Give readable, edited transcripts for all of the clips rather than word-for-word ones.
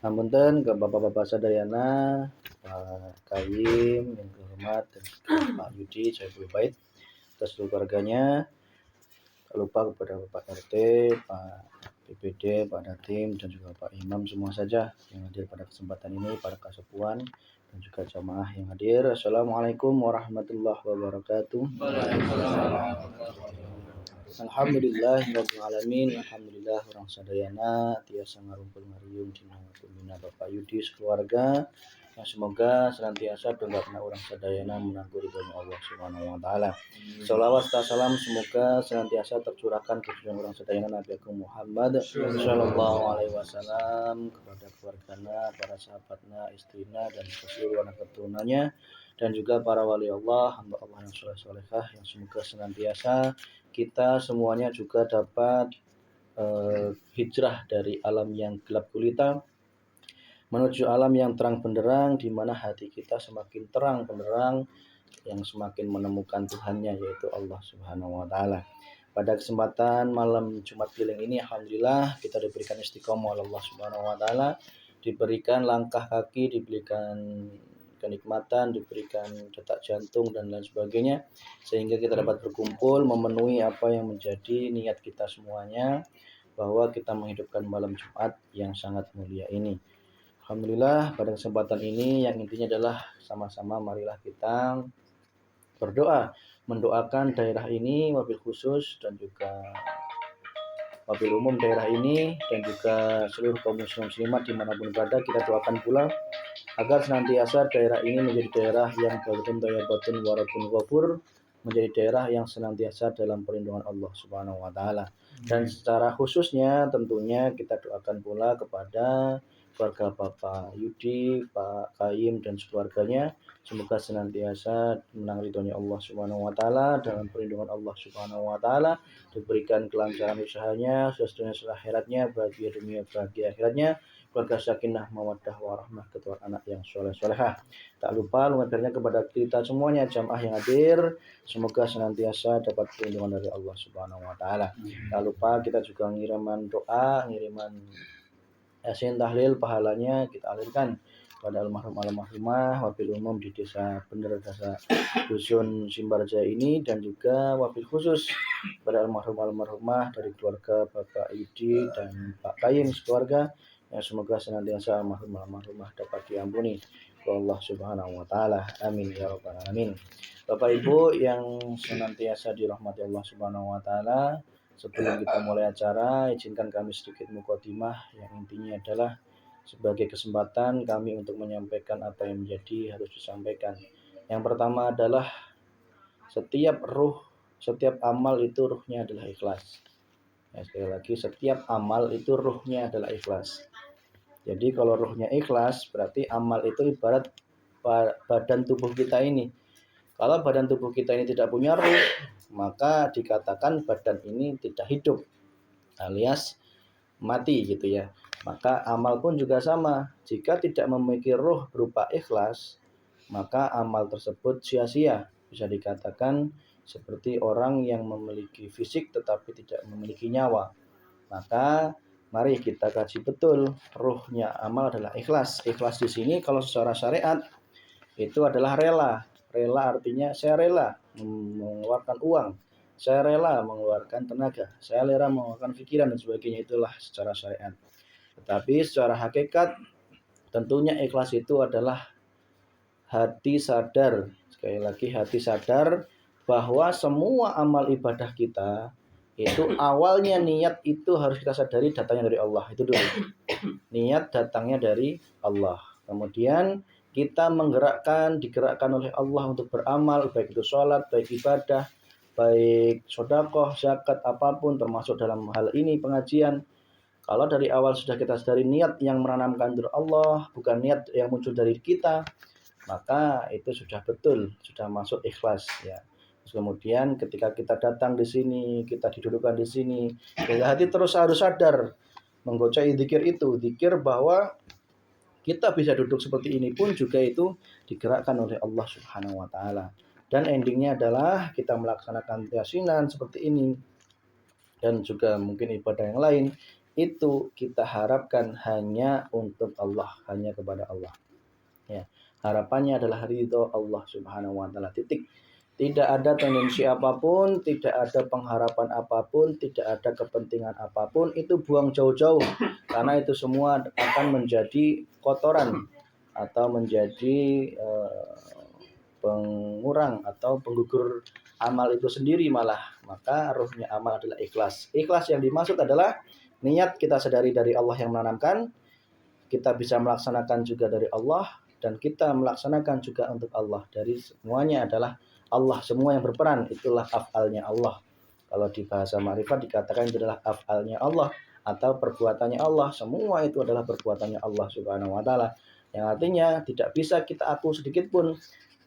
Namunten ke bapak-bapak sadayana, Pak Kaim yang terhormat dan Pak Yudi Saiful Bait, atas seluruh keluarganya. Tak lupa kepada Bapak RT, Pak PPD, Pak Datim, dan juga Pak Imam semua saja yang hadir pada kesempatan ini, para kasepuan dan juga jamaah yang hadir. Assalamualaikum warahmatullahi wabarakatuh. Alhamdulillahirabbil alamin. Alhamdulillah orang sadayana tiasa ngarumpul ngariung dina pembina Bapak Yudi sekeluarga yang semoga senantiasa dongakna orang sadayana menanggur ridhonya Allah Subhanahu wa taala. Shalawat serta salam semoga senantiasa tercurahkan ke orang sadayana Nabi Agung Muhammad sallallahu alaihi wasallam, kepada keluarganya, para sahabatnya, istrinya dan seluruh anak keturunannya, dan juga para wali Allah, hamba Allah yang soleh-solehah, yang semoga senantiasa kita semuanya juga dapat hijrah dari alam yang gelap gulita menuju alam yang terang benderang, di mana hati kita semakin terang benderang, yang semakin menemukan Tuhannya, yaitu Allah Subhanahu wa taala. Pada kesempatan malam Jumat Piling ini, alhamdulillah kita diberikan istiqomah oleh Allah Subhanahu wa taala, diberikan langkah kaki, diberikan kenikmatan, diberikan detak jantung dan lain sebagainya, sehingga kita dapat berkumpul memenuhi apa yang menjadi niat kita semuanya, bahwa kita menghidupkan malam Jumat yang sangat mulia ini. Alhamdulillah pada kesempatan ini yang intinya adalah sama-sama marilah kita berdoa, mendoakan daerah ini wabil khusus dan juga wabil umum daerah ini, dan juga seluruh kaum muslimat dimanapun berada. Kita doakan pula agar senantiasa daerah ini menjadi daerah yang baitun thayyibatun wa rabbun ghafur, menjadi daerah yang senantiasa dalam perlindungan Allah Subhanahu wa taala. Dan secara khususnya tentunya kita doakan pula kepada keluarga Bapak Yudi, Pak Kaim dan keluarganya, semoga senantiasa menang ridhonya Allah Subhanahu wa taala, dalam perlindungan Allah Subhanahu wa taala, diberikan kelancaran usahanya, sesuai akhiratnya, bahagia dunia, bahagia akhiratnya, keluarga sakinah, mawaddah, warahmah, ketua anak yang soleh-solehah. Tak lupa mengajarnya kepada kita semuanya jamaah yang hadir, semoga senantiasa dapat perlindungan dari Allah Subhanahu wa taala. Tak lupa kita juga ngiriman doa, ngiriman yasin tahlil, pahalanya kita alirkan pada almarhumah wabil umum di desa Bener, desa dusun Simbarja ini, dan juga wabil khusus pada almarhumah dari keluarga Bapak Yudi dan Pak Kaim sekeluarga, yang semoga senantiasa almarhumah dapat diampuni oleh Allah Subhanahu wa taala. Amin ya rabbal alamin. Bapak Ibu yang senantiasa dirahmati Allah Subhanahu wa taala, sebelum kita mulai acara, izinkan kami sedikit mukadimah yang intinya adalah sebagai kesempatan kami untuk menyampaikan apa yang menjadi harus disampaikan. Yang pertama adalah setiap amal itu ruhnya adalah ikhlas. Ya, sekali lagi, setiap amal itu ruhnya adalah ikhlas. Jadi kalau ruhnya ikhlas, berarti amal itu ibarat badan tubuh kita ini. Kalau badan tubuh kita ini tidak punya ruh, maka dikatakan badan ini tidak hidup, alias mati gitu ya. Maka amal pun juga sama. Jika tidak memiliki ruh berupa ikhlas, maka amal tersebut sia-sia. Bisa dikatakan seperti orang yang memiliki fisik tetapi tidak memiliki nyawa. Maka mari kita kaji betul, ruhnya amal adalah ikhlas. Ikhlas di sini kalau secara syariat itu adalah rela. Rela artinya saya rela mengeluarkan uang, saya rela mengeluarkan tenaga, saya rela mengeluarkan pikiran dan sebagainya, itulah secara syariat. Tetapi secara hakikat tentunya ikhlas itu adalah hati sadar. Sekali lagi, hati sadar bahwa semua amal ibadah kita itu awalnya niat itu harus kita sadari datangnya dari Allah. Itu dulu. Niat datangnya dari Allah. Kemudian kita digerakkan oleh Allah untuk beramal, baik itu sholat, baik ibadah, baik sedekah, zakat, apapun, termasuk dalam hal ini pengajian. Kalau dari awal sudah kita sadari niat yang menanamkan dari Allah, bukan niat yang muncul dari kita, maka itu sudah betul, sudah masuk ikhlas ya. Terus kemudian ketika kita datang di sini, kita didudukkan di sini, hati terus harus sadar menggocai zikir bahwa kita bisa duduk seperti ini pun juga itu digerakkan oleh Allah Subhanahu wa taala. Dan endingnya adalah kita melaksanakan yasinan seperti ini dan juga mungkin ibadah yang lain, itu kita harapkan hanya untuk Allah, hanya kepada Allah. Ya, harapannya adalah ridho Allah Subhanahu wa taala. Titik. Tidak ada tendensi apapun, tidak ada pengharapan apapun, tidak ada kepentingan apapun, itu buang jauh-jauh. Karena itu semua akan menjadi kotoran atau menjadi pengurang atau penggugur amal itu sendiri malah. Maka ruhnya amal adalah ikhlas. Ikhlas yang dimaksud adalah niat kita sadari dari Allah yang menanamkan, kita bisa melaksanakan juga dari Allah, dan kita melaksanakan juga untuk Allah. Dari semuanya adalah Allah, semua yang berperan itulah af'alnya Allah. Kalau di bahasa ma'rifat dikatakan itu adalah af'alnya Allah atau perbuatannya Allah. Semua itu adalah perbuatannya Allah Subhanahu wa taala. Yang artinya tidak bisa kita aku sedikit pun.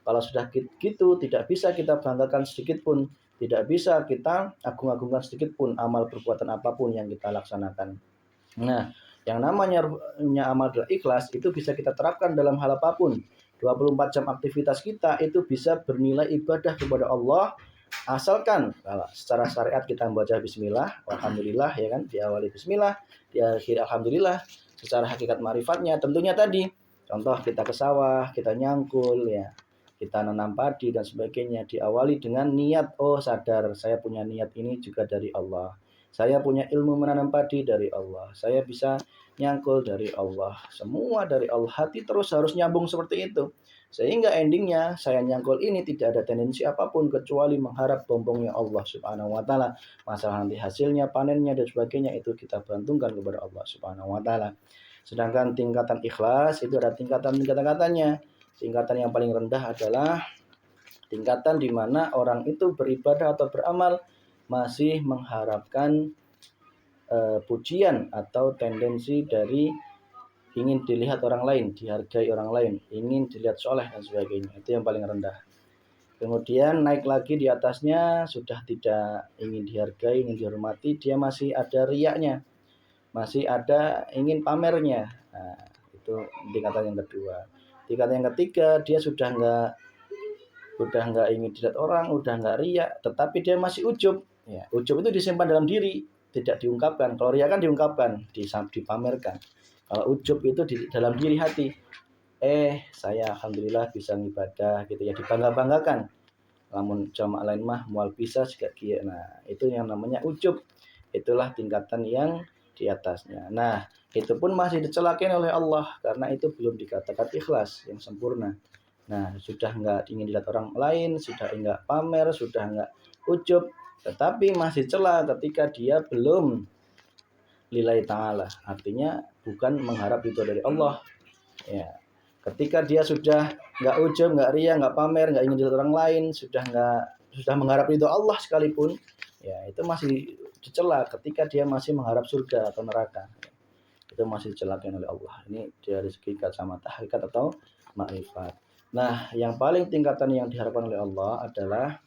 Kalau sudah gitu tidak bisa kita banggakan sedikit pun, tidak bisa kita agung-agungkan sedikit pun amal perbuatan apapun yang kita laksanakan. Nah, yang namanya amal adalah ikhlas itu bisa kita terapkan dalam hal apapun. 24 jam aktivitas kita itu bisa bernilai ibadah kepada Allah, asalkan kalau secara syariat kita membaca bismillah, alhamdulillah, ya kan, diawali bismillah, diakhiri alhamdulillah. Secara hakikat ma'rifatnya tentunya tadi, contoh kita ke sawah, kita nyangkul, ya, kita nanam padi dan sebagainya, diawali dengan niat, oh sadar saya punya niat ini juga dari Allah. Saya punya ilmu menanam padi dari Allah. Saya bisa nyangkul dari Allah. Semua dari Allah. Hati terus harus nyambung seperti itu. Sehingga endingnya saya nyangkul ini tidak ada tendensi apapun kecuali mengharap bombongnya Allah Subhanahu wa taala. Masalah nanti hasilnya, panennya dan sebagainya itu kita bantungkan kepada Allah Subhanahu wa taala. Sedangkan tingkatan ikhlas itu ada tingkatan-tingkatannya. Tingkatan yang paling rendah adalah tingkatan di mana orang itu beribadah atau beramal masih mengharapkan pujian atau tendensi dari ingin dilihat orang lain, dihargai orang lain, ingin dilihat soleh dan sebagainya. Itu yang paling rendah. Kemudian naik lagi di atasnya, sudah tidak ingin dihargai, ingin dihormati, dia masih ada riyaknya, masih ada ingin pamernya. Nah, itu tingkatan yang kedua. Tingkatan yang ketiga, dia sudah nggak ingin dilihat orang, udah nggak riak, tetapi dia masih ujub. Ya, ujub itu disimpan dalam diri, tidak diungkapkan. Kalau riak kan diungkapkan, dipamerkan. Kalau ujub itu di dalam diri hati. Saya alhamdulillah bisa ngibadah gitu ya, dibangga-banggakan. Namun jamaah lain mah mual bisa juga kia. Nah, itu yang namanya ujub. Itulah tingkatan yang di atasnya. Nah, itu pun masih dicelakai oleh Allah karena itu belum dikatakan ikhlas yang sempurna. Nah, sudah nggak ingin dilihat orang lain, sudah nggak pamer, sudah nggak ujub, tetapi masih celah ketika dia belum lillahi ta'ala. Artinya bukan mengharap itu dari Allah. Ya, ketika dia sudah nggak ujub, nggak ria, nggak pamer, nggak ingin dilihat orang lain, sudah mengharap itu Allah sekalipun, ya itu masih dicela ketika dia masih mengharap surga atau neraka. Itu masih dicelakan oleh Allah. Ini dari segi kacamata hakikat atau makrifat. Nah, yang paling tingkatan yang diharapkan oleh Allah adalah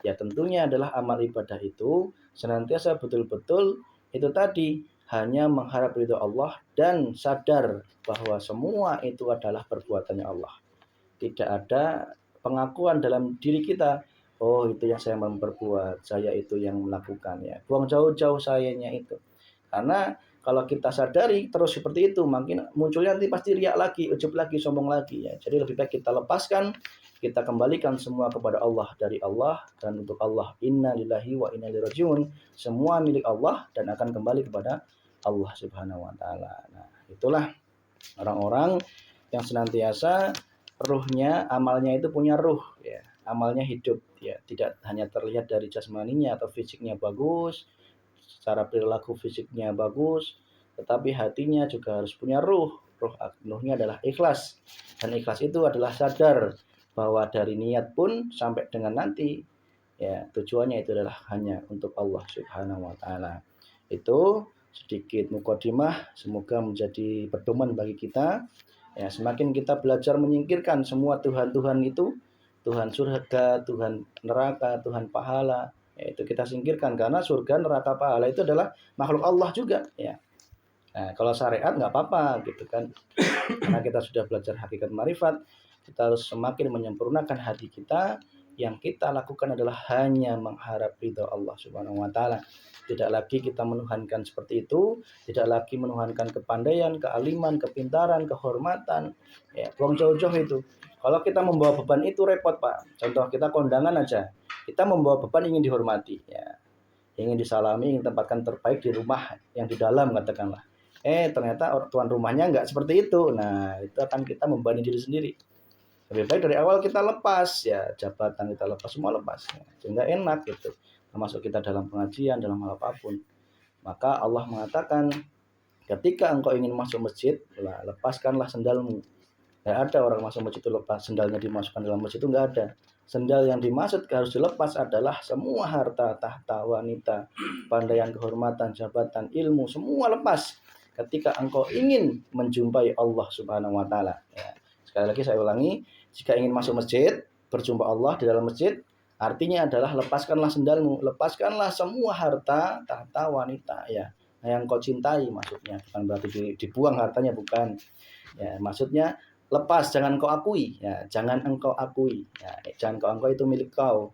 ya tentunya adalah amal ibadah itu senantiasa betul-betul itu tadi hanya mengharap ridho Allah dan sadar bahwa semua itu adalah perbuatannya Allah. Tidak ada pengakuan dalam diri kita, oh itu yang saya memperbuat, saya itu yang melakukan, ya. Buang jauh-jauh sayanya itu. Karena kalau kita sadari terus seperti itu, makin munculnya nanti pasti riak lagi, ujub lagi, sombong lagi, ya. Jadi lebih baik kita lepaskan, kita kembalikan semua kepada Allah, dari Allah dan untuk Allah. Inna lillahi wa inna ilaihi rajiun. Semua milik Allah dan akan kembali kepada Allah Subhanahu wa taala. Nah, itulah orang-orang yang senantiasa ruhnya, amalnya itu punya ruh, ya. Amalnya hidup, ya. Tidak hanya terlihat dari jasmaninya atau fisiknya bagus, secara perilaku fisiknya bagus, tetapi hatinya juga harus punya ruh. Ruhnya adalah ikhlas. Dan ikhlas itu adalah sadar bahwa dari niat pun sampai dengan nanti, ya, tujuannya itu adalah hanya untuk Allah Subhanahu wa taala. Itu sedikit mukadimah, semoga menjadi pedoman bagi kita. Ya, semakin kita belajar menyingkirkan semua Tuhan-Tuhan itu, Tuhan surga, Tuhan neraka, Tuhan pahala, itu kita singkirkan, karena surga, neraka, pahala itu adalah makhluk Allah juga, ya. Nah, kalau syariat nggak apa-apa gitu kan, karena kita sudah belajar hakikat marifat, kita harus semakin menyempurnakan hati kita. Yang kita lakukan adalah hanya mengharap ridho Allah Subhanahu wa taala. Tidak lagi kita menuhankan seperti itu, tidak lagi menuhankan kepandaian, kealiman, kepintaran, kehormatan. Ya, buang jauh-jauh itu. Kalau kita membawa beban itu repot, Pak. Contoh kita kondangan aja. Kita membawa beban ingin dihormati, ya. Ingin disalami, ingin tempatkan terbaik di rumah yang di dalam katakanlah. Ternyata tuan rumahnya enggak seperti itu. Nah, itu akan kita membebani diri sendiri. Lebih baik dari awal kita lepas, ya, jabatan kita lepas, semua lepas, ya. Sehingga enak gitu. Termasuk kita dalam pengajian, dalam hal apapun. Maka Allah mengatakan, ketika engkau ingin masuk masjid, lepaskanlah sendalmu. Tidak ada orang masuk masjid itu lepas sendalnya dimasukkan dalam masjid, itu enggak ada. Sendal yang dimaksud harus dilepas adalah semua harta, tahta, wanita, pandaian, kehormatan, jabatan, ilmu, semua lepas. Ketika engkau ingin menjumpai Allah Subhanahu wa taala. Ya. Sekali lagi saya ulangi, jika ingin masuk masjid, berjumpa Allah di dalam masjid, artinya adalah lepaskanlah sendalmu, lepaskanlah semua harta, tahta, wanita, ya. Nah, yang kau cintai maksudnya, bukan berarti dibuang hartanya, bukan. Ya, maksudnya lepas, jangan kau akui, ya, jangan engkau akui, ya, jangan kau akui itu milik kau.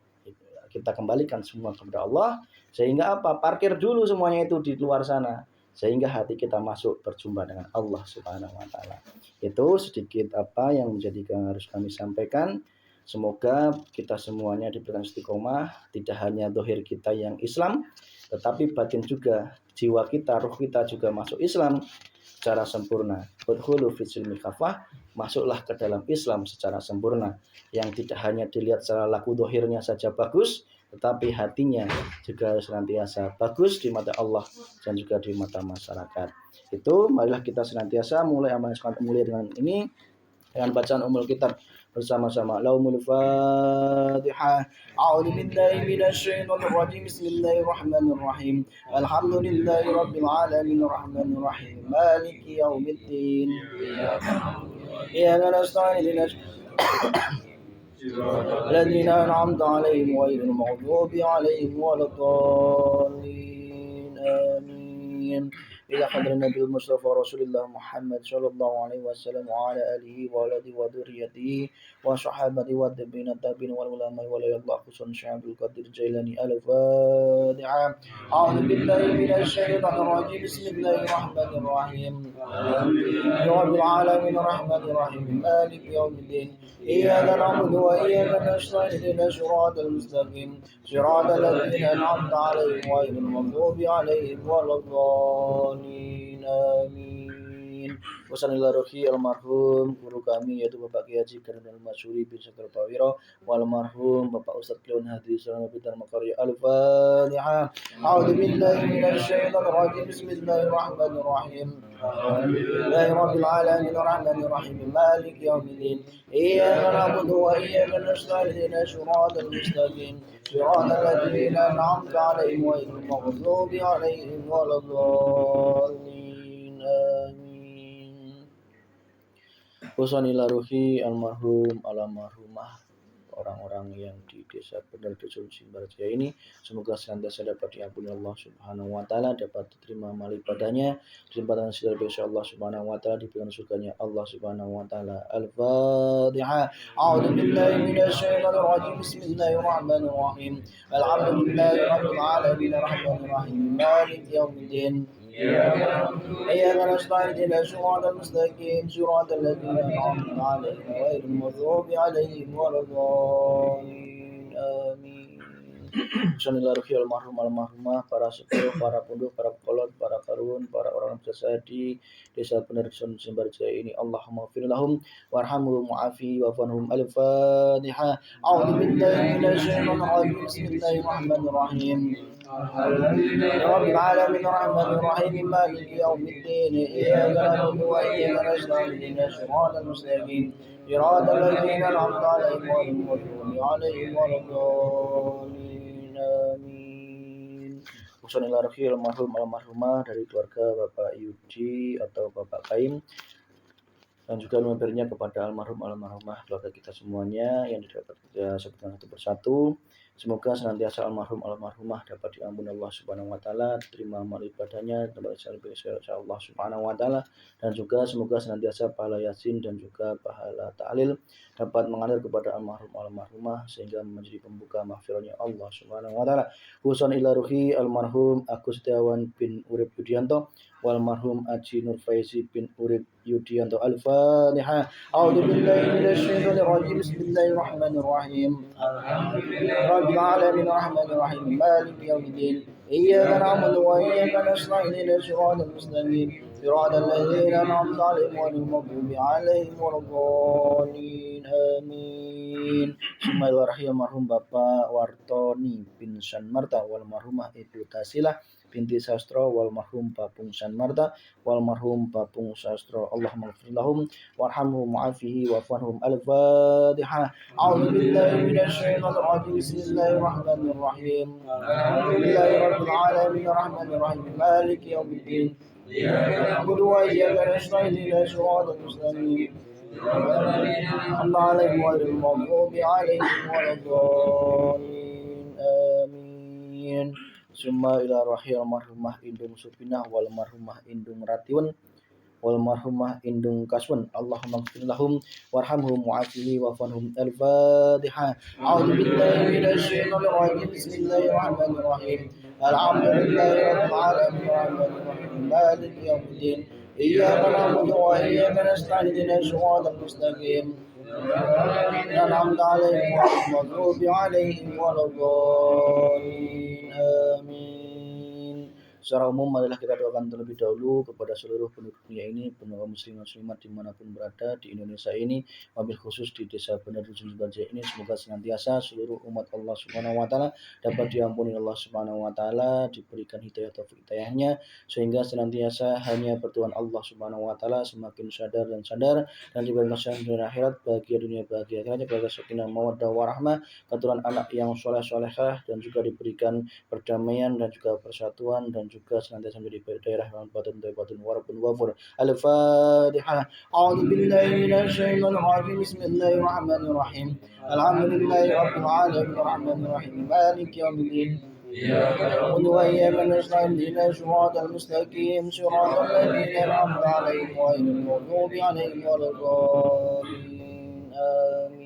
Kita kembalikan semua kepada Allah, sehingga apa? Parkir dulu semuanya itu di luar sana, sehingga hati kita masuk berjumpa dengan Allah Subhanahu wa taala. Itu sedikit apa yang menjadikan harus kami sampaikan. Semoga kita semuanya diberikan istiqomah, tidak hanya zahir kita yang Islam, tetapi batin juga, jiwa kita, ruh kita juga masuk Islam secara sempurna. Udkhulu fis silmi kafah, masuklah ke dalam Islam secara sempurna, yang tidak hanya dilihat secara laku zahirnya saja bagus, tetapi hatinya juga senantiasa bagus di mata Allah dan juga di mata masyarakat. Itu marilah kita senantiasa mulai amal yang mulia dengan ini, dengan bacaan umul kitab bersama-sama. Laumul Fatihah. A'udzu billahi minasy syaithanir rajim. Bismillahirrahmanirrahim. Alhamdulillahi rabbil alamin arrahmanir rahim. Maliki yaumiddin. Iyyaka nasta'in ihdinas الذين أنعمت عليهم غير المغضوب عليهم ولا الضالين آمين. إلى حضر النبي المصطفى رسول الله محمد صلى الله عليه وسلم وعلى آله وولده وذريته وصحابته والتابعين التابعين والعلماء ولا الله خصوصا شعب القدر الجيلاني. الفاتحة. أعوذ بالله من الشيطان الرجيم. بسم الله الرحمن الرحيم. رب العالمين الرحمن الرحيم مالك يوم الدين. إياك نعبد وإياك نستعين اهدنا الصراط المستقيم صراط الذين أنعمت عليهم غير المغضوب عليهم ولا الضالين آمين. Wassalamualaikum warahmatullahi almarhum guru kami yaitu Bapak Kiai Haji Karnal Masyuri bin Syakir Pawiro, wal marhum Bapak Ustadz Kleon Hadi Salama Bitar Makarya. Al-Fatihah. A'udzu billahi minasy syaithanir rajim. Bismillahirrahmanirrahim. Alhamdulillahi rabbil alamin arrahmanir rahim maliki yaumiddin. Iyyaka na'budu wa iyyaka nasta'in ihdinas siratal mustaqim siratal ladzina an'amta 'alaihim ghairil maghdubi 'alaihim waladdallin. Amin. Husnul ruhi almarhum almarhumah orang-orang yang di desa Bener Dusun Simbarjaya ini, semoga senantiasa dapat diampuni Allah Subhanahu wa taala, dapat diterima amal ibadahnya, dilimpahkan segala dosa Allah Subhanahu wa taala, diberikan surganya Allah Subhanahu wa taala. Al-Fatihah. A'udzu billahi minasy syaithanir rajim. Bismillahirrahmanirrahim. Alhamdulillahi rabbil alamin arrahmanir rahim maliki yaumiddin. إياك نستعين اهدنا الصراط المستقيم صراط الذين أنعمت عليهم غير المغضوب عليهم ولا الضالين آمين. Bismillahirrahmanirrahim. Almarhum almarhumah, para sepuh, para punduk, para kolot, para karun, para orang berjasa di desa Bener Dusun Simbarjaya ini, Allahumma ighfir lahum warhamhum wa'afi wa'fanhum. Al-Fatihah. A'udzu billahi minasy syaithanir rajim. Bismillahirrahmanirrahim. Rabbil alamin arrahmanir rahim maliki yaumiddin. Iyyaka na'budu wa iyyaka nasta'in ihdinas siratal mustaqim siratal ladzina an'amta 'alaihim ghairil maghdubi 'alaihim waladdallin. Amin. Bismillahirrahmanirrahim. Almarhum almarhumah dari keluarga Bapak Yudi atau Bapak Kaim, dan juga memberinya kepada almarhum almarhumah keluarga kita semuanya yang didapat kita sebutkan satu persatu. Semoga senantiasa almarhum almarhumah dapat diampuni Allah Subhanahu wa taala, diterima amal ibadahnya, dapat disya Allah Subhanahu wa taala, dan juga semoga senantiasa pahala yasin dan juga pahala ta'lil dapat mengalir kepada almarhum almarhumah sehingga menjadi pembuka maghfirahnya Allah Subhanahu wa taala. Khususan ila ruhi almarhum Agus Setiawan bin Urip Yudianto wal marhum Aji Nur Faizi bin Urip Yudianto. Al-Fatihah. A'udzu billahi minasyaitonir rajim. Bismillahirrahmanirrahim. Rabbil alamin arrahmanir rahim maliki yaumiddin. Iyyaka na'budu wa iyyaka nasta'in ihdinas siratal mustaqim. Siratal ladzina an'amta 'alaihim ghairil maghdubi 'alaihim waladdallin. Amin. Bismillahirrahmanirrahim. Almarhum Bapak Wartoni bin Sanmarta wal marhumah Ibu Tasilah binti Sastro wal marhum Papung Sanmarta wal marhum Papung Sastro. Allahumma ighfir lahum warhamhum wa'afihi wa'fanhum. Al-Fatihah. A'udzu billahi minasyaitonir rajim. Bismillahirrahmanirrahim. Alhamdulillahi rabbil alamin arrahmanir rahim maliki yaumiddin. Iyyaka na'budu wa iyyaka nasta'in ihdinas siratal mustaqim. Alaihim ghairil maghdubi 'alaihim waladdallin. Amin. Summa ila rahil marhumah Indung Supinah wal marhumah Indung Ratiun wal marhumah Indung Kaswun. Allahumma ighfir lahum warhamhum wa'afihi wa'fanhum. Al-Fatihah. A'udzu billahi minasyaitonir rajim. Bismillahirrahmanirrahim. Alhamdulillahi rabbil alamin arrahmanir rahim maliki yaumiddin. Iyyaka na'budu wa iyyaka nasta'in ihdinas siratal mustaqim. An'amta 'alaihim ghairil maghdubi 'alaihim waladdallin. Amin. Secara umum marilah kita doakan terlebih dahulu kepada seluruh penduduk dunia ini, pendengar muslim muslimat dimanapun berada di Indonesia ini, wabil khusus di desa Benar Dusun Subarjaya ini, semoga senantiasa seluruh umat Allah Subhanahu wa taala dapat diampuni Allah Subhanahu wa taala, diberikan hidayah taufik hidayahnya sehingga senantiasa hanya bertuhan Allah Subhanahu wa taala, semakin sadar dan diberikan kesenangan dunia akhirat, bahagia dunia bahagia akhiratnya, keluarga sakinah mawaddah warahmah, keturunan anak yang soleh-solehah, dan juga diberikan perdamaian dan juga persatuan, dan juga senantiasa menjadi daerah yang batun warabun wafur. Al-Fatihah. A'udzu billahi minasyaitonir rajim. Bismillahirrahmanirrahim. Alhamdulillahi rabbil alamin arrahmanir rahim maliki yaumiddin. Iyyaka na'budu wa iyyaka nasta'in ihdinas siratal mustaqim. Siratal ladzina an'amta 'alaihim ghairil maghdubi 'alaihim waladdallin. Amin.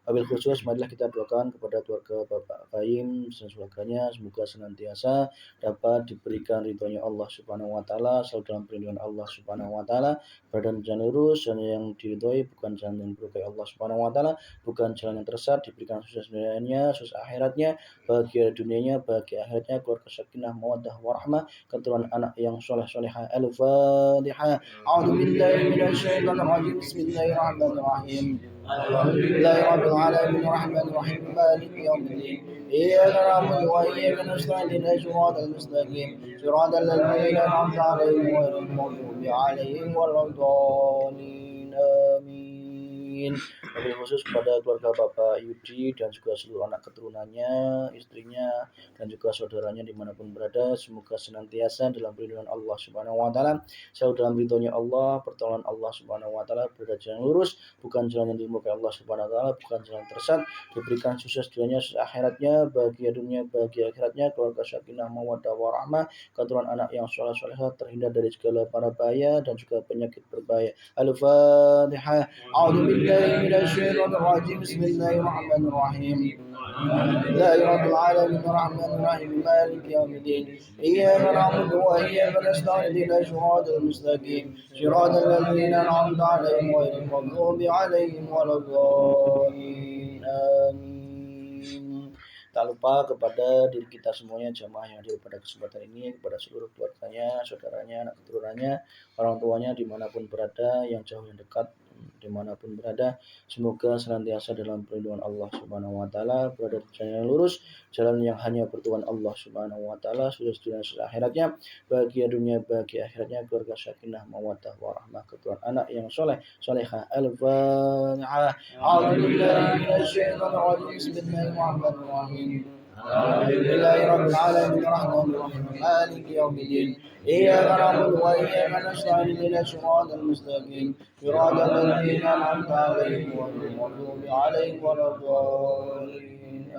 Wabil khusus marilah kita doakan kepada keluarga Bapak Kaim dan keluarganya, semoga senantiasa dapat diberikan ridhonya Allah Subhanahu wa taala, selalu dalam perlindungan Allah Subhanahu wa taala, berada di jalan lurus, jalan yang diridhoi, bukan jalan yang diberkahi Allah Subhanahu wa taala, bukan jalan yang tersesat, diberikan sukses dunianya, sukses akhiratnya, bahagia dunianya, bahagia akhiratnya, keluarga sakinah mawaddah warahmah, keturunan anak yang soleh-solehah. Al-Fatihah. A'udzu billahi minasyaitonir rajim. Bismillahirrahmanirrahim. Alhamdulillahi rabbil alamin arrahmanir rahim maliki yaumiddin. Iyyaka na'budu wa iyyaka nasta'in ihdinas siratal mustaqim. Siratal ladzina an'amta 'alaihim ghairil maghdubi 'alaihim waladdallin. Amin. Wabil khusus kepada keluarga Bapak Yudi dan juga seluruh anak keturunannya, istrinya, dan juga saudaranya dimanapun berada, semoga senantiasa dalam perlindungan Allah Subhanahu wa taala, selalu dalam ridhonya Allah, pertolongan Allah Subhanahu wa taala, berada jalan lurus, bukan jalan yang dimurkai Allah Subhanahu wa taala, bukan jalan tersesat, diberikan sukses dunianya, sukses akhiratnya, bahagia dunia, bahagia akhiratnya, keluarga sakinah mawaddah warahmah, keturunan anak yang soleh-solehah, terhindar dari segala para bahaya dan juga penyakit berbahaya. Al-Fatihah. A'udzu billahi minasyaitonir rajim. Bismillahirrahmanirrahim. Alhamdulillahi rabbil alamin arrahmanir rahim maliki yaumiddin. Iyyaka na'budu wa iyyaka nasta'in ihdinas siratal mustaqim. Siratal ladzina an'amta 'alaihim ghairil maghdubi 'alaihim waladdallin. Amin. Tak lupa kepada diri kita semuanya, jamaah yang hadir pada kesempatan ini, kepada seluruh keluarganya, saudaranya, anak keturunannya, orang tuanya dimanapun berada, yang jauh yang dekat dimanapun berada, semoga senantiasa dalam perlindungan Allah Subhanahu wa taala, berada di jalan yang lurus, jalan yang hanya bertuhan Allah Subhanahu wa taala, sukses dunia sukses akhiratnya, bahagia dunia bahagia akhiratnya, keluarga sakinah mawaddah warahmah, keturunan anak yang soleh solehah. Al-Fatihah. A'udzu billahi minasyaitonir rajim. Bismillahirrahmanirrahim. Alhamdulillahi rabbil alamin arrahmanir rahim maliki yaumiddin. Iyyaka na'budu wa iyyaka nasta'in ihdinas siratal mustaqim. Siratal ladzina an'amta 'alaihim ghairil maghdubi 'alaihim waladdallin.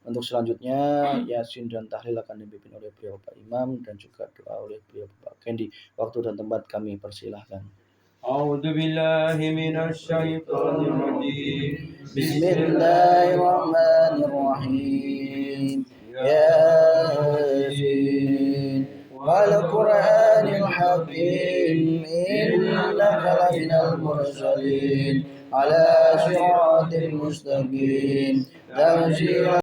Untuk selanjutnya Yasin dan tahlil akan dipimpin oleh beliau Bapak Imam dan juga doa oleh beliau Bapak Kendi. Waktu dan tempat kami persilahkan. أعوذ بالله من الشيطان الرجيم بسم الله الرحمن الرحيم ياسين والقرآن الحكيم إنك لمن المرسلين على صراط مستقيم تنزيل